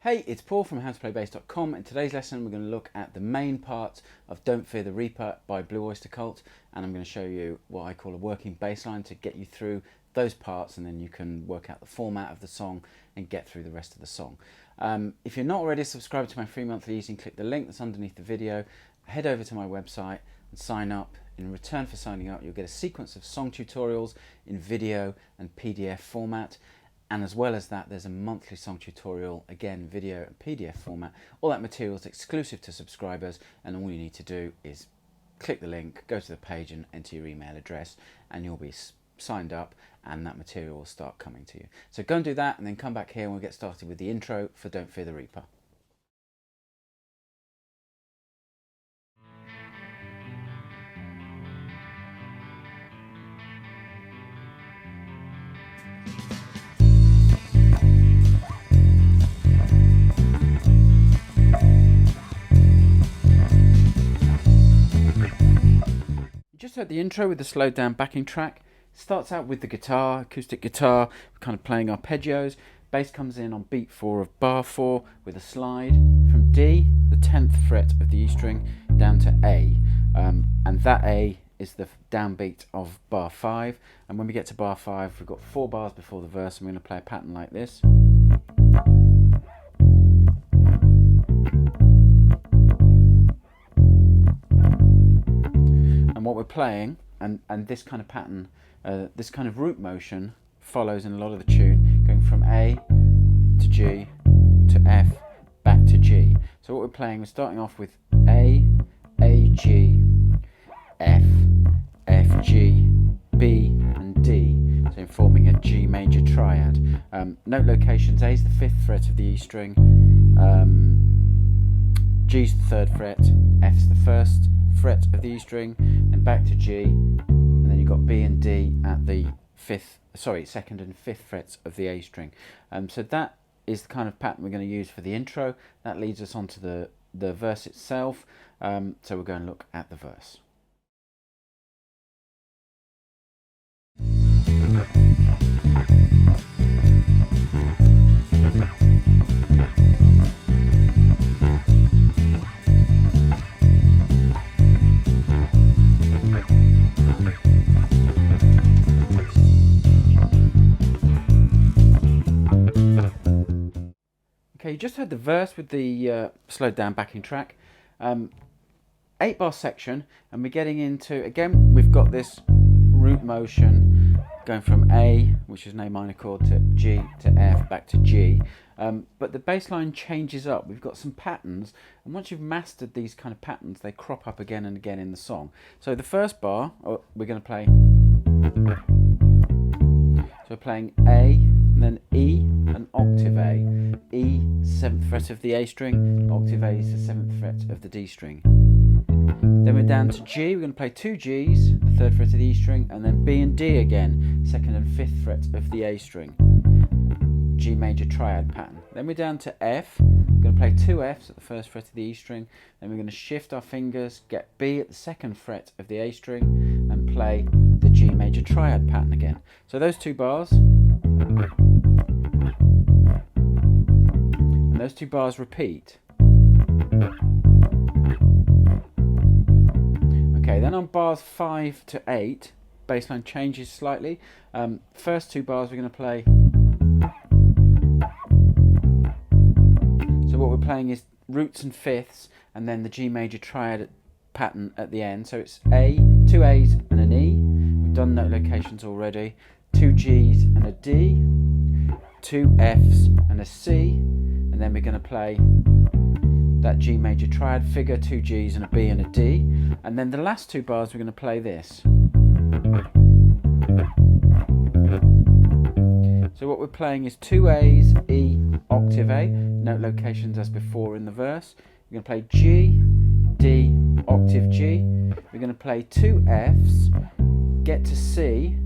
Hey, it's Paul from howtoplaybassdotcom. In today's lesson we're going to look at the main parts of Don't Fear the Reaper by Blue Oyster Cult, and I'm going to show you what I call a working bass line to get you through those parts, and then you can work out the format of the song and get through the rest of the song. If you're not already subscribed to my free monthly easing, click the link that's underneath the video, head over to my website and sign up. In return for signing up, you'll get a sequence of song tutorials in video and PDF format. And as well as that, there's a monthly song tutorial, again, video and PDF format. All that material is exclusive to subscribers, and all you need to do is click the link, go to the page and enter your email address, and you'll be signed up, and that material will start coming to you. So go and do that, and then come back here and we'll get started with the intro for Don't Fear the Reaper. Just heard the intro with the slowed down backing track. Starts out with the guitar, acoustic guitar, kind of playing arpeggios. Bass comes in on beat 4 of bar 4 with a slide from D, the 10th fret of the E string, down to A. And that A is the downbeat of bar 5. And when we get to bar 5, we've got 4 bars before the verse, and we're going to play a pattern like this. And what we're playing, and this kind of pattern, this kind of root motion follows in a lot of the tune, going from A to G to F, back to G. So what we're playing, we're starting off with A, G, F, F, G, B and D, so forming a G major triad. Note locations: A is the 5th fret of the E string, G is the 3rd fret, F is the 1st fret of the E string, and back to G, and then you've got B and D at the 2nd and 5th frets of the A string. So that is the kind of pattern we're going to use for the intro. That leads us on to the verse itself. So we're going to look at the verse. Okay, you just heard the verse with the slowed down backing track. 8-bar section, and we're getting into, again, we've got this root motion going from A, which is an A minor chord, to G to F, back to G. But the bass line changes up. We've got some patterns, and once you've mastered these kind of patterns, they crop up again and again in the song. So the first bar, we're going to play. So we're playing A, and then E, an octave A. E, 7th fret of the A string, octave A is the 7th fret of the D string. Then we're down to G, we're going to play 2 Gs, the 3rd fret of the E string, and then B and D again, 2nd and 5th fret of the A string. G major triad pattern. Then we're down to F, we're going to play 2 Fs at the 1st fret of the E string, then we're going to shift our fingers, get B at the 2nd fret of the A string, and play the G major triad pattern again. So those 2 bars, and those 2 bars repeat. Okay, then on bars 5 to 8, bassline changes slightly. First 2 bars we're going to play. So what we're playing is roots and fifths, and then the G major triad pattern at the end. So it's A, 2 A's and an E. We've done note locations already. 2 G's and a D, 2 F's and a C, and then we're going to play that G major triad figure, 2 G's and a B and a D, and then the last 2 bars we're going to play this. So what we're playing is 2 A's, E, octave A, note locations as before in the verse. We're going to play G, D, octave G. We're going to play 2 F's, get to C,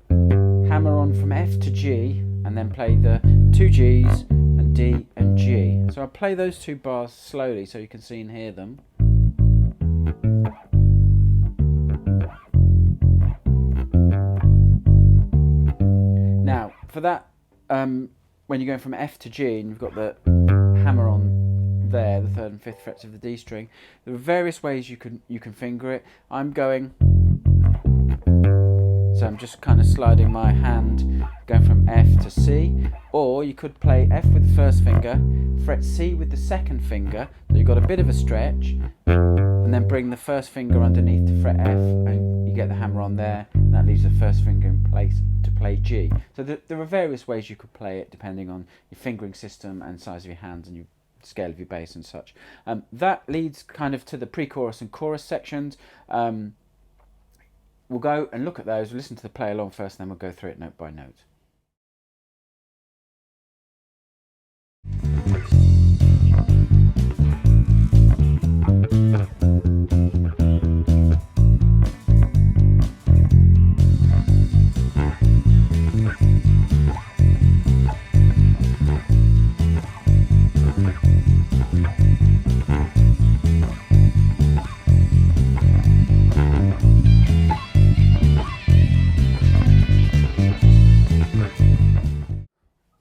hammer on from F to G, and then play the 2 G's and D and G. So I'll play those 2 bars slowly so you can see and hear them. Now, for that, when you're going from F to G and you've got the hammer on there, the 3rd and 5th frets of the D string. There are various ways you can finger it. I'm going, so I'm just kind of sliding my hand, going from F to C, or you could play F with the 1st finger, fret C with the 2nd finger, so you've got a bit of a stretch, and then bring the 1st finger underneath to fret F, and you get the hammer on there, and that leaves the 1st finger in place to play G. So there are various ways you could play it depending on your fingering system and size of your hands and your scale of your bass and such. That leads kind of to the pre-chorus and chorus sections. We'll go and look at those, we'll listen to the play along first, and then we'll go through it note by note.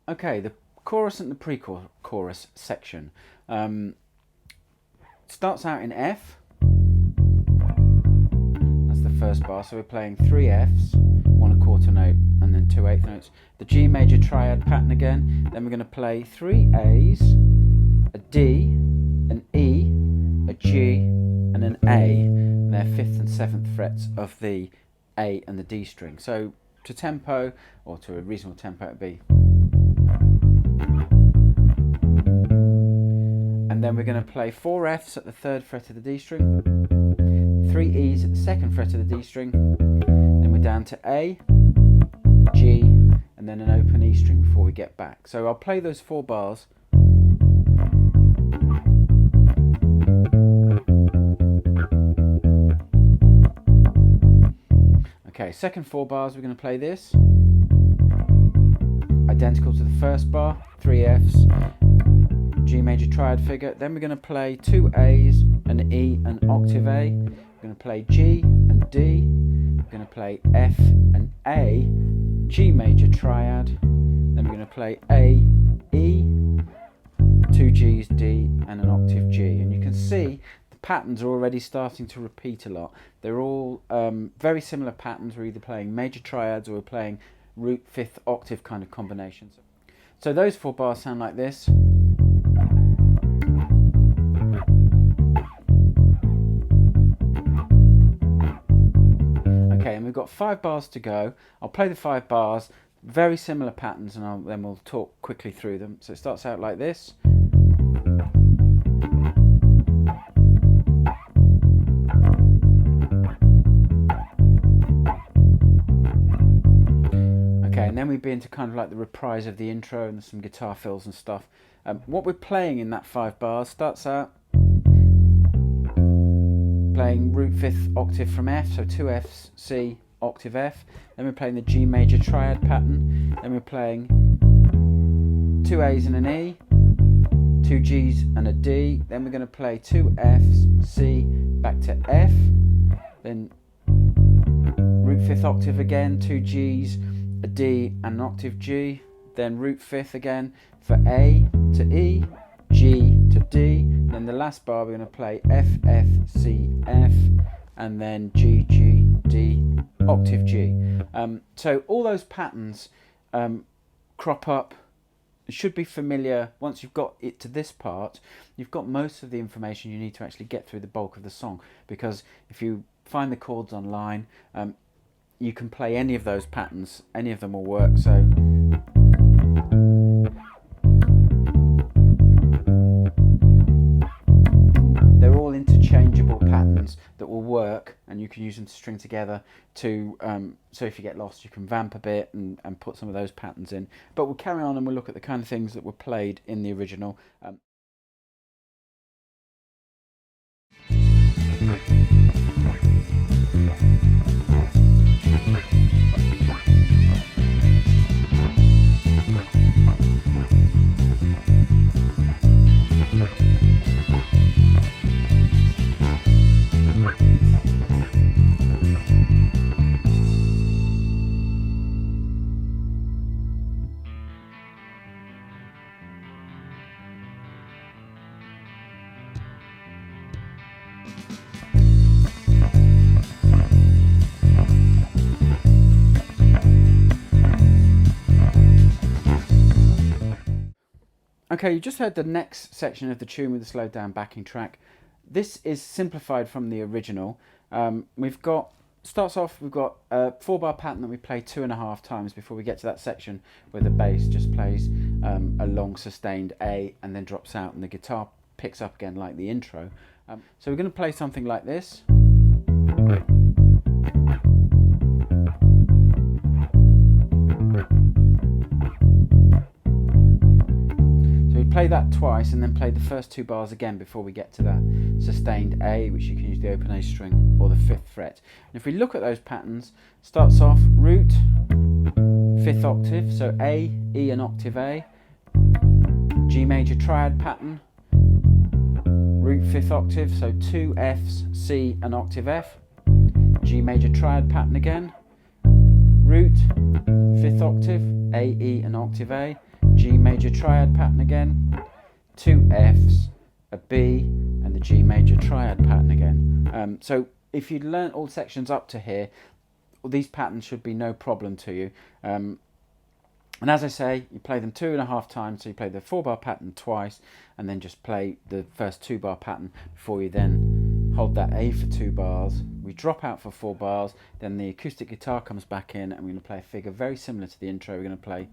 Okay, the chorus and the pre-chorus section starts out in F. That's the 1st bar, so we're playing 3 Fs, 1 1/4 note and then 2 1/8 notes. The G major triad pattern again, then we're going to play 3 As, a D, an E, a G and an A, and they're 5th and 7th frets of the A and the D string. So to tempo, or to a reasonable tempo, it would be. And then we're going to play 4 Fs at the 3rd fret of the D string, 3 Es at the 2nd fret of the D string, then we're down to A, G, and then an open E string before we get back. So I'll play those 4 bars. Okay, second 4 bars, we're going to play this. Identical to the 1st bar, 3 Fs, G major triad figure. Then we're going to play 2 As, an E, an octave A. We're going to play G and D. We're going to play F and A, G major triad. Then we're going to play A, E, 2 Gs, D, and an octave G. And you can see the patterns are already starting to repeat a lot. They're all very similar patterns. We're either playing major triads or we're playing root 5th octave kind of combinations. So those 4 bars sound like this. Okay, and we've got 5 bars to go. I'll play the 5 bars, very similar patterns, and then we'll talk quickly through them. So it starts out like this. Okay, and then we'd be into kind of like the reprise of the intro and some guitar fills and stuff. What we're playing in that 5 bars starts out playing root 5th octave from F, so 2 Fs, C, octave F. Then we're playing the G major triad pattern. Then we're playing 2 As and an E, 2 Gs and a D. Then we're going to play 2 Fs, C, back to F. Then root 5th octave again, 2 Gs, a D and an octave G. Then root 5th again for A to E, G to D. Then the last bar we're going to play F, F, C, F, and then G, G, D, octave G. So all those patterns crop up. It should be familiar. Once you've got it to this part, you've got most of the information you need to actually get through the bulk of the song, because if you find the chords online, you can play any of those patterns, any of them will work. So they're all interchangeable patterns that will work, and you can use them to string together to so if you get lost you can vamp a bit and put some of those patterns in. But we'll carry on and we'll look at the kind of things that were played in the original. Okay, you just heard the next section of the tune with the slowed down backing track. This is simplified from the original. We've got a 4-bar pattern that we play 2.5 times before we get to that section where the bass just plays a long sustained A and then drops out and the guitar picks up again like the intro. So we're going to play something like this. Play that twice and then play the first 2 bars again before we get to that sustained A, which you can use the open A string or the 5th fret. And if we look at those patterns, starts off root, 5th octave, so A, E an octave A, G major triad pattern, root 5th octave, so 2 Fs, C an octave F, G major triad pattern again, root, 5th octave, A, E an octave A, G major triad pattern again, 2 Fs, a B, and the G major triad pattern again. So if you'd learnt all sections up to here, these patterns should be no problem to you. And as I say, you play them 2.5 times, so you play the 4-bar pattern twice, and then just play the first 2-bar pattern before you then hold that A for 2 bars. We drop out for 4 bars, then the acoustic guitar comes back in, and we're going to play a figure very similar to the intro. We're going to play.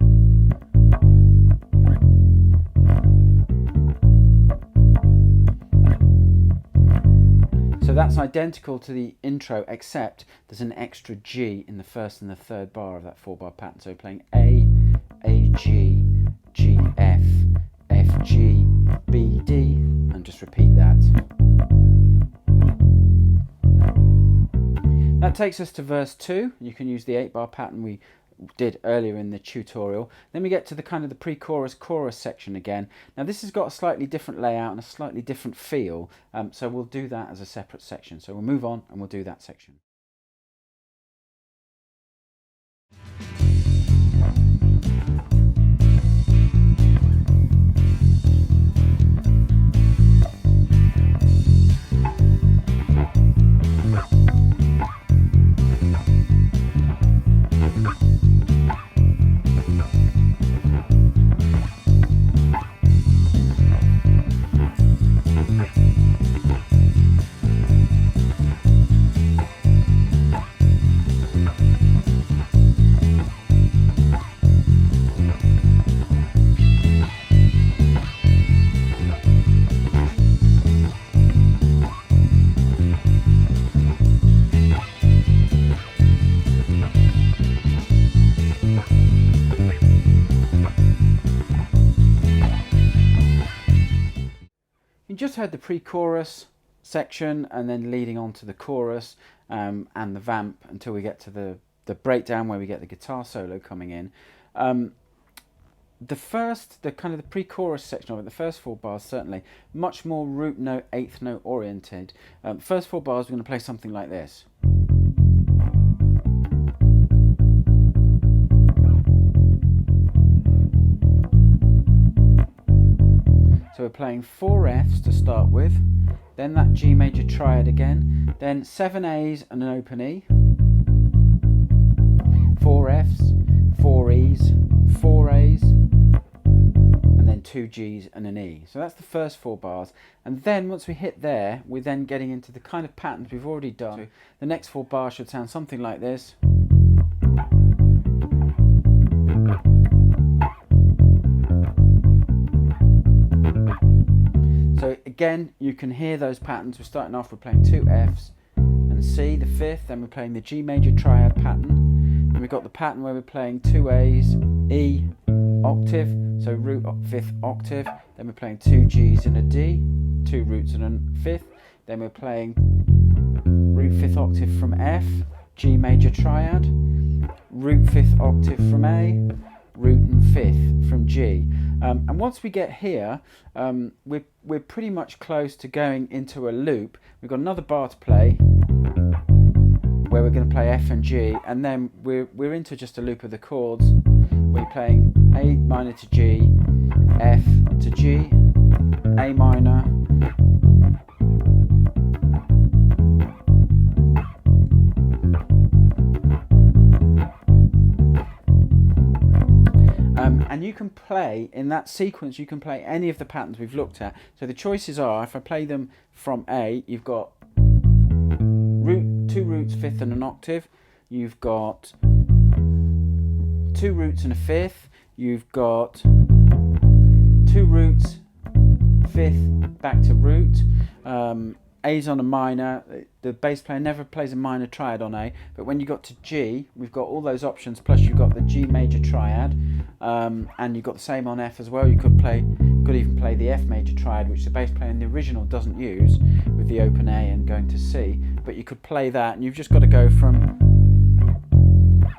So that's identical to the intro, except there's an extra G in the first and the 3rd bar of that 4-bar pattern. So we're playing A, G, G, F, F, G, B, D, and just repeat that. That takes us to verse 2. You can use the 8-bar pattern we did earlier in the tutorial. Then we get to the kind of the pre-chorus chorus section again. Now this has got a slightly different layout and a slightly different feel, so we'll do that as a separate section. So we'll move on and we'll do that section. You just heard the pre-chorus section and then leading on to the chorus and the vamp until we get to the breakdown where we get the guitar solo coming in. The kind of the pre-chorus section of it, the first 4 bars certainly, much more root note, 8th note oriented. First 4 bars we're going to play something like this. So we're playing 4 Fs to start with, then that G major triad again, then 7 As and an open E, 4 Fs, 4 Es, 4 As, and then 2 Gs and an E. So that's the first 4 bars. And then once we hit there, we're then getting into the kind of patterns we've already done. So the next 4 bars should sound something like this. So again, you can hear those patterns. We're starting off, we're playing 2 Fs and C, the 5th, then we're playing the G major triad pattern. Then we've got the pattern where we're playing 2 As, E, octave, so root 5th octave. Then we're playing 2 Gs and a D, 2 roots and a 5th. Then we're playing root 5th octave from F, G major triad, root 5th octave from A, root and 5th from G. And once we get here, we're pretty much close to going into a loop. We've got another bar to play where we're going to play F and G, and then we're into just a loop of the chords. We're playing A minor to G, F to G, A minor, and you can play in that sequence. You can play any of the patterns we've looked at. So the choices are, if I play them from A, you've got two roots, fifth and an octave. You've got two roots and a fifth. You've got two roots, fifth, back to root. A's on a minor. The bass player never plays a minor triad on A, but when you got to G, we've got all those options, plus you've got the G major triad, and you've got the same on F as well. You could even play the F major triad, which the bass player in the original doesn't use, with the open A and going to C, but you could play that, and you've just got to go from,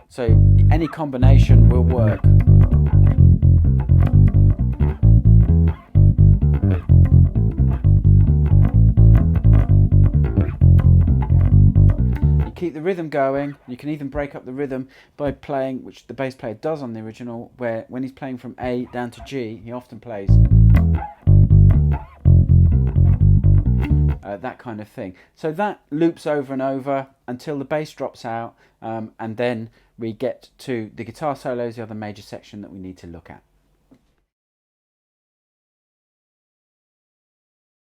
so any combination will work. Keep the rhythm going. You can even break up the rhythm by playing, which the bass player does on the original, where when he's playing from A down to G, he often plays that kind of thing. So that loops over and over until the bass drops out, and then we get to the guitar solos, the other major section that we need to look at.